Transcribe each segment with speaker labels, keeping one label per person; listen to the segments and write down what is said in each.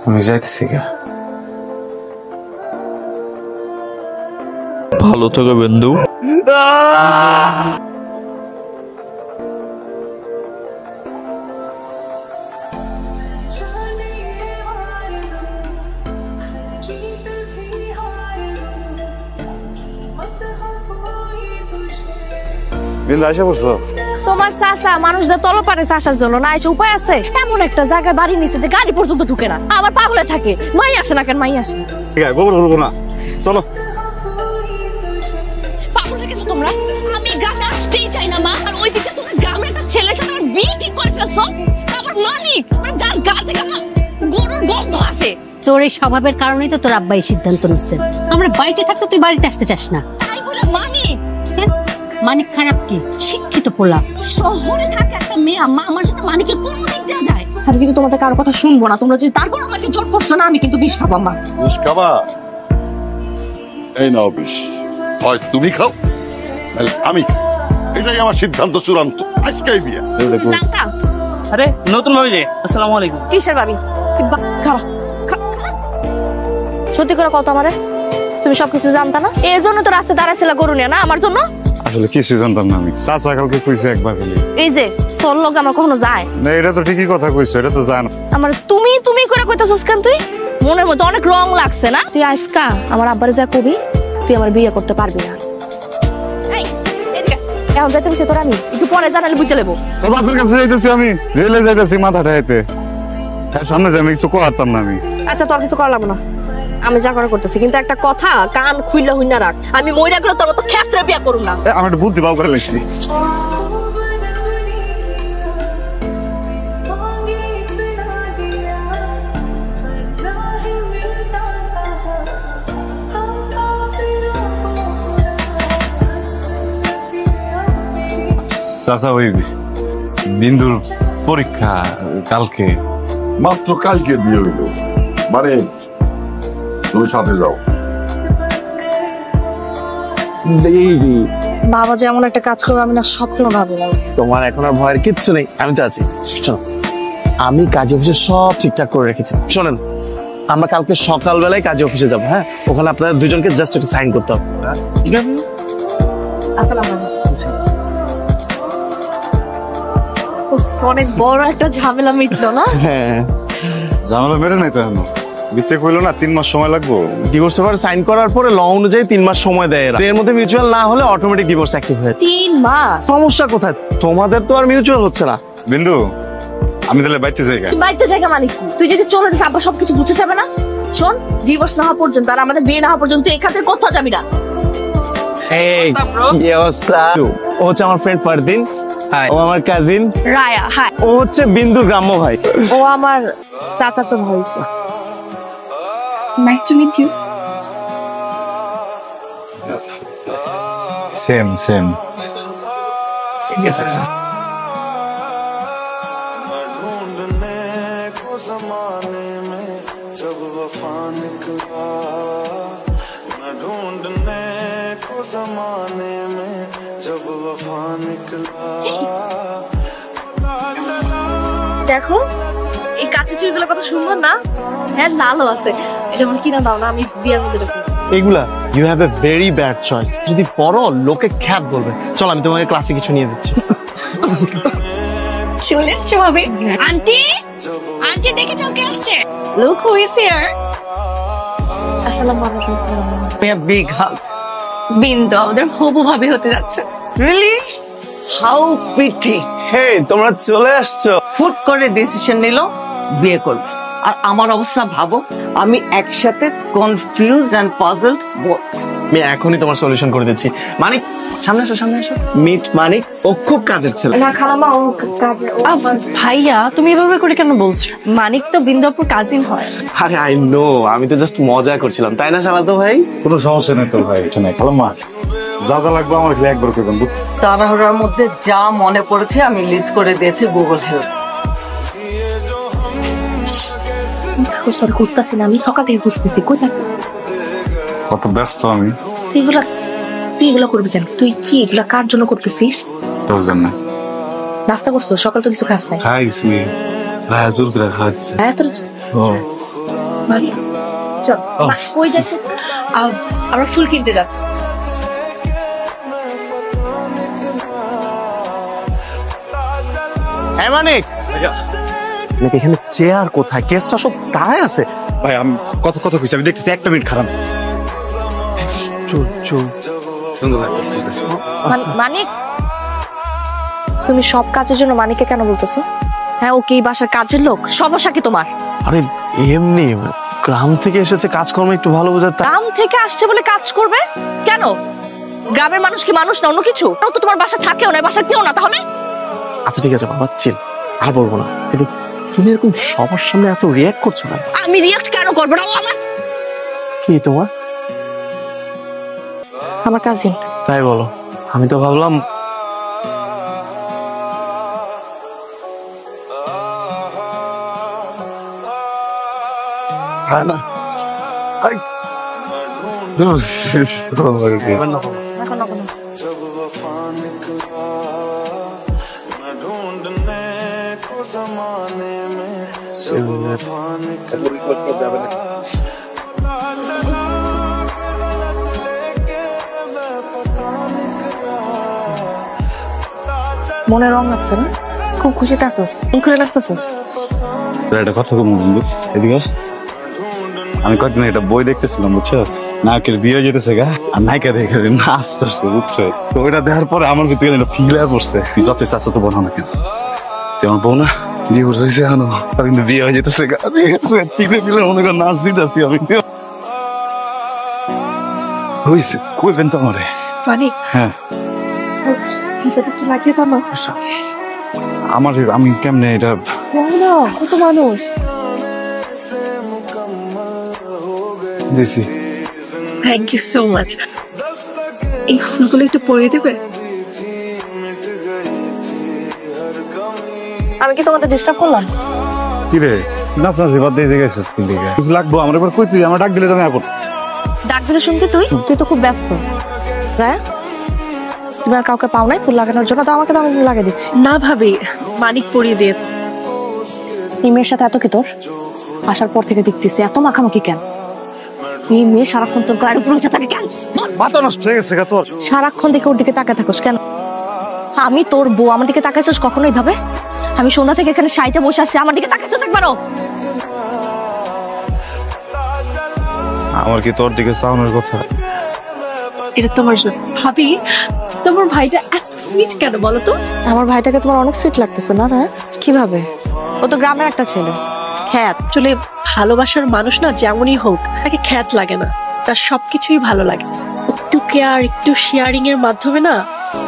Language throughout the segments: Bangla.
Speaker 1: আমি যাইতেছি গা।
Speaker 2: ভালো থাকো বন্ধু।
Speaker 1: বিন্দু আইসা পড়ছো?
Speaker 3: তোমার চাচা মানুষদের তলপারে চাষার জন্য না এসে উপায় আছে? এমন একটা জায়গায় বাড়ি নিছে যে গাড়ি পর্যন্ত ঢুকে না, আবার পাগলে থাকে। মাই আসে না কেন? মাই আসে না।
Speaker 1: ঠিক আছে, গোবর হলবো না, চলো।
Speaker 3: পাগল হয়ে গেছো তোমরা? আমি গ্রামে আসতেই চাই না মা, আর ওই দিকে তোমার গ্রামের একটা ছেলের সাথে আমার বিয়ে ঠিক করে ফেলছো। আবার মানিক, মানে যার গা থেকে না গরুর গন্ধ আসে।
Speaker 4: তোর এই স্বভাবের কারণেই তো তোর আব্বা এই সিদ্ধান্ত নিচ্ছে। আমরা বাড়িতে থাকতে তুই বাড়িতে আসতে চাস না।
Speaker 3: তাই বলে মানিক?
Speaker 4: মানিক খারাপ কি? শিক্ষিত পোলা।
Speaker 3: শহরে থাকে একটা মেয়ে, মা আমার সাথে মানিকের কোন দিক দেওয়া যায়? আমি কিন্তু তোমাদের কারো কথা শুনবো না। তোমরা যদি তারপর আমাকে জোর করছো না, আমি কিন্তু বিষ খাবো। মা
Speaker 5: বিষ খাবা? এই নাও বিষ, হয় তুমি খাও নাহলে আমি খাই। এটাই আমার সিদ্ধান্ত চূড়ান্ত। আজকেই বিয়ে।
Speaker 3: জানতা?
Speaker 6: আরে নতুন ভাবি যে, আসসালামু আলাইকুম।
Speaker 3: কিসের ভাবি? খারাপ। সত্যি করে কত আমারে? তুমি সবকিছু জানতা না? এই জন্য তো রাস্তায় দাঁড়াচ্ছিল গরু নিয়ে, না আমার জন্য?
Speaker 1: আসলে কিছু জানতাম না আমি। চাচা কালকে কইছে একবার খালি।
Speaker 3: এই যে তোর লোক আমার কখনো যায়
Speaker 1: না, এটা তো ঠিকই কথা কইছো, এটা তো জানো।
Speaker 3: আমার তুমি তুমি করে কইতাছস কেন? তুই মনের মধ্যে অনেক রং লাগছে না? তুই আজকা আমার আব্বারে যা কবি তুই আমার বিয়ে করতে পারবি না। এই এদিকে এখন যাইতে বসে তোর, আমি একটু পরে জানালে বুঝে নেবো।
Speaker 1: তোর বাপের কাছে যাইতেছি আমি, রেলে যাইতেছি মাথা ঠাইতে। সামনে যাই, আমি কিছু করতাম না আমি।
Speaker 3: আচ্ছা তোর কিছু করা লাগবে না, আমি যা করা করতেছি। কিন্তু একটা কথা কান খুইলা হইনা রাখ, আমি মইরা গেলে তোর মতো ক্ষেত্রে বিয়ে করুম না।
Speaker 1: আমি একটা বুদ্ধি বাউ করে লাগছি। চাচা, ওই বিন্দুর পরীক্ষা কালকে।
Speaker 5: মাত্র কালকে বিয়ে হইল, মানে তুমি সাথে যাও।
Speaker 3: বাবা যেমন একটা কাজ করবে আমি না স্বপ্ন ভাবি না।
Speaker 2: তোমার এখন আর ভয়ের কিচ্ছু নেই, আমি তো আছি। শোনো, আমি কাজে অফিসে সব ঠিকঠাক করে রেখেছি। শোনেন, আমরা কালকে সকালবেলায় কাজে অফিসে যাবো। হ্যাঁ, ওখানে আপনাদের দুজনকে জাস্ট একটা সাইন করতে হবে। ঠিক আছে?
Speaker 3: আসসালামু আলাইকুম। অনেক বড় একটা ঝামেলা মিটলো না?
Speaker 2: হ্যাঁ,
Speaker 1: ঝামেলা মেরে নাই তো এখনো। বিতে কইলো না 3 মাস সময় লাগবো।
Speaker 2: ডিভোর্স পেপার সাইন করার পরে ল অনুযায়ী 3 মাস সময় দেয় এরা। এর মধ্যে মিউচুয়াল না হলে অটোমেটিক ডিভোর্স অ্যাক্টিভ হয়ে যায়।
Speaker 3: 3 মাস?
Speaker 2: সমস্যা কোথায়? তোমাদের তো আর মিউচুয়াল হচ্ছে না।
Speaker 1: বিন্দু, আমি তাহলে বাইতে যাই।
Speaker 3: বাইতে জায়গা মানে কি? তুই যদি চলে যাস আব্বা সবকিছু বুঝে যাবে না? শোন, ডিভোর্স না হওয়া পর্যন্ত আর আমাদের বিয়ে না হওয়া পর্যন্ত তুই এখান থেকে কোথাও যাবি না।
Speaker 2: এই কি অবস্থা? ও হচ্ছে আমার ফ্রেন্ড ফারদিন। হাই। ও আমার কাজিন
Speaker 3: রায়া। হাই।
Speaker 2: ও হচ্ছে বিন্দুর গ্রাম্য ভাই।
Speaker 3: ও আমার চাচাতো ভাই। Nice to meet you.
Speaker 1: Same same.
Speaker 2: ঠিক আছে।
Speaker 3: দেখো এই কাছে চুড়িগুলো কত সুন্দর না? হ্যাঁ, লালও আছে। এটা আমার কিনা দাও না, আমি বিয়ের মধ্যে ঢুকবো।
Speaker 2: এগুলা you have a very bad choice. যদি পড়ো লোকে খ্যাত বলবে। চল, আমি তোমাকে ক্লাসে কিছু নিয়ে দিচ্ছি।
Speaker 3: চলে আসছে ভাবি। আন্টি, আন্টি দেখে যাও কে আসছে। Look who is here. আসসালামু আলাইকুম।
Speaker 6: বিগ হাগ।
Speaker 3: বিন্দু আমাদের হবু ভাবি হতে যাচ্ছে।
Speaker 6: রিয়েলি? How pretty.
Speaker 2: হে, তোমরা চলে আসছো।
Speaker 6: ফুট করে ডিসিশন নিল বিয়ে করবে। আর আমার অবস্থা ভাবো, আমি একসাথে কনফিউজ এন্ড পাজলড বোথ।
Speaker 2: আমি এখনই তোমার সলিউশন করে দিচ্ছি। মানিক, সামনে আসো, সামনে আসো। মিট মানিক, ও খুব কাজের ছেলে।
Speaker 3: না খালামা, ও কাজে। ভাইয়া তুমি এভাবে করে কেন বলছো? মানিক তো বিন্দুপুর কাজিন হয়।
Speaker 2: আরে আই নো, আমি তো জাস্ট মজা করছিলাম, তাই না শালাতো ভাই?
Speaker 1: কোনো সমস্যা নেই তোর ভাই, এটা নাই। খালাম্মা, যা যা লাগবে আমার খালি একবার করবেন।
Speaker 6: তাড়াহুড়ার মধ্যে যা মনে পড়েছে আমি লিস্ট করে দিয়েছি গুগল হেল্প।
Speaker 3: তোর খুঁজতেছি না, আমি সকাল থেকে খুঁজতেছি। কোথায়?
Speaker 1: কত ব্যস্ত আমি।
Speaker 3: তুই এগুলা করবি কেন? তুই কি এগুলা কার জন্য করতেছিস?
Speaker 1: তোর জন্য।
Speaker 3: নাস্তা করছো? সকাল তো কিছু খাস নাই।
Speaker 1: খাইছি, রাজুর করে খাইছি।
Speaker 3: হ্যাঁ তোর।
Speaker 1: ও
Speaker 3: চল কই যাচ্ছিস? আমরা ফুল কিনতে যাচ্ছি।
Speaker 2: হ্যাঁ মানিক নাকি এখানে চেয়ার কোথায়, কেসটা সব দাঁড়ায় আছে।
Speaker 1: ভাই আমি কত কত খুঁজছি, আমি দেখতেছি একটা মিনিট খারাপ।
Speaker 2: চল চল।
Speaker 1: সুন্দর লাগতেছে।
Speaker 3: মানিক, তুমি সব কাজের জন্য মানিককে কেন বলতেছো? হ্যাঁ, ও কি এই বাসার কাজের লোক? সমস্যা কি তোমার?
Speaker 2: আরে এমনি গ্রাম থেকে এসেছে, কাজকর্ম একটু ভালো বোঝাতে।
Speaker 3: গ্রাম থেকে আসছে বলে কাজ করবে কেন? গ্রামের মানুষ কি মানুষ না অন্য কিছু? ও তো তোমার বাসা থাকেও না, বাসার কেউ না তাহলে।
Speaker 2: আচ্ছা ঠিক আছে বাবা, চিল, আর বলবো না। কিন্তু তুমি এরকম সবার সামনে এত রিয়াক্ট করছো না।
Speaker 3: আমি রিয়াক্ট কেন করবো না? ও
Speaker 2: কি তোমার?
Speaker 3: আমার কাজিন।
Speaker 2: তাই বলো? আমি তো ভাবলাম
Speaker 1: না
Speaker 3: মনে রং আছে না? খুব খুশিতে আসোস, মুখে লাগতেছোস।
Speaker 1: একটা কথা বলবো বন্ধু, এদিকে। আমি কয়েকদিন একটা বই দেখতেছিলাম, বুঝছো? নায়কের বিয়ে যেতেছে গা, আর নায়িকা দেখে নাচতেছে, বুঝছো? তো ওইটা দেখার পরে আমার ভিতরে একটা ফিল হয়ে পড়ছে, যত চাচ্ছ তো বোনা না কেন, তুই আমার বউ না, বিয়ে করছে এখনো, আর কিন্তু বিয়ে হয়ে যেতেছে গা, ঠিক আছে? ফিলে ফিলে মনে করে নাচ দিতেছি আমি। হয়েছে কইবেন তো আমারে?
Speaker 3: মানিক,
Speaker 1: হ্যাঁ
Speaker 3: হিসাবে কি লাগিয়ে জানো?
Speaker 1: আমার আমি কেমনে এটা
Speaker 3: না, কত মানুষ
Speaker 1: দিছি।
Speaker 3: Thank you so much. এই ফুলগুলো একটু পরিয়ে দেবে? আমি কি তোমাদের ডিস্টার্ব করলাম?
Speaker 1: কি রে নাচ নাচি বাদ দিয়ে গেছিস কোন দিকে? কিছু লাগবো আমার একবার কই, তুই আমার ডাক দিলে তো আমি আপন।
Speaker 3: ডাক দিলে শুনতে তুই তো খুব ব্যস্ত। হ্যাঁ, তুমি আর কাউকে পাও নাই ফুল লাগানোর জন্য? তো আমাকে তো আমি লাগিয়ে দিচ্ছি।
Speaker 7: না ভাবি, মানিক পরিয়ে দিয়ে।
Speaker 3: এই মেয়ের সাথে এত কি তোর? আসার পর থেকে দেখতেছি এত মাখামাখি কেন? এই মেয়ে সারাক্ষণ তোর গায়ের উপর উঠে থাকে কেন?
Speaker 1: মাথা নষ্ট হয়ে গেছে গা তোর।
Speaker 3: সারাক্ষণ দেখে ওর দিকে তাকায় থাকোস কেন? আমি তোর বউ, আমার দিকে তাকাইছিস কখনো এইভাবে? আমি সন্ধ্যা থেকে এখানে সাইজে বসে আছি, আমার দিকে তাকাইছিস একবারও?
Speaker 1: আমার কি তোর দিকে চাওয়ানোর কথা?
Speaker 7: এটা তোমার জন্য। ভাবি, তোমার ভাইটা এত সুইট কেন বলো তো?
Speaker 3: আমার ভাইটাকে তোমার অনেক সুইট লাগতেছে না? হ্যাঁ, কিভাবে? ও তো গ্রামের একটা ছেলে, খ্যাত।
Speaker 7: আসলে ভালোবাসার মানুষ না যেমনই হোক, তাকে খ্যাত লাগে না, তার সবকিছুই ভালো লাগে। একটু কেয়ার, একটু শেয়ারিং এর মাধ্যমে না,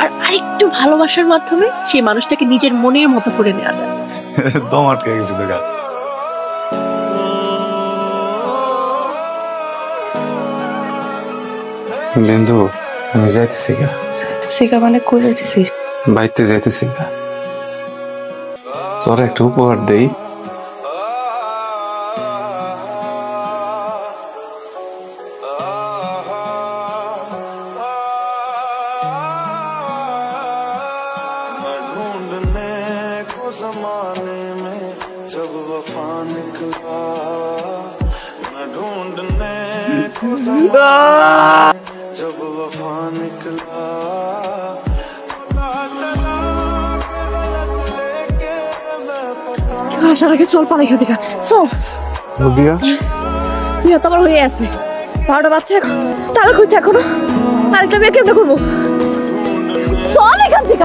Speaker 7: আর আরেকটু ভালোবাসার মাধ্যমে সেই মানুষটাকে নিজের মনের মতো করে নেওয়া যায়।
Speaker 1: দম আটকে গেছে দেখা।
Speaker 8: বিন্দু, আমি যাইতেছি গা।
Speaker 3: সিগা মানে কই যাইতেছিস?
Speaker 8: বাইতে যাইতেছি গা। তোর একটা উপহার দেই।
Speaker 3: আসার আগে চল পালাই খেতে, চল।
Speaker 1: বিয়া
Speaker 3: বিয়ে তো আমার হয়ে আছে, 12টা বাচ্চা, তাহলে খুঁজছে এখনো আরেকটা বিয়ে কেমনে করবো? চল এখান থেকে।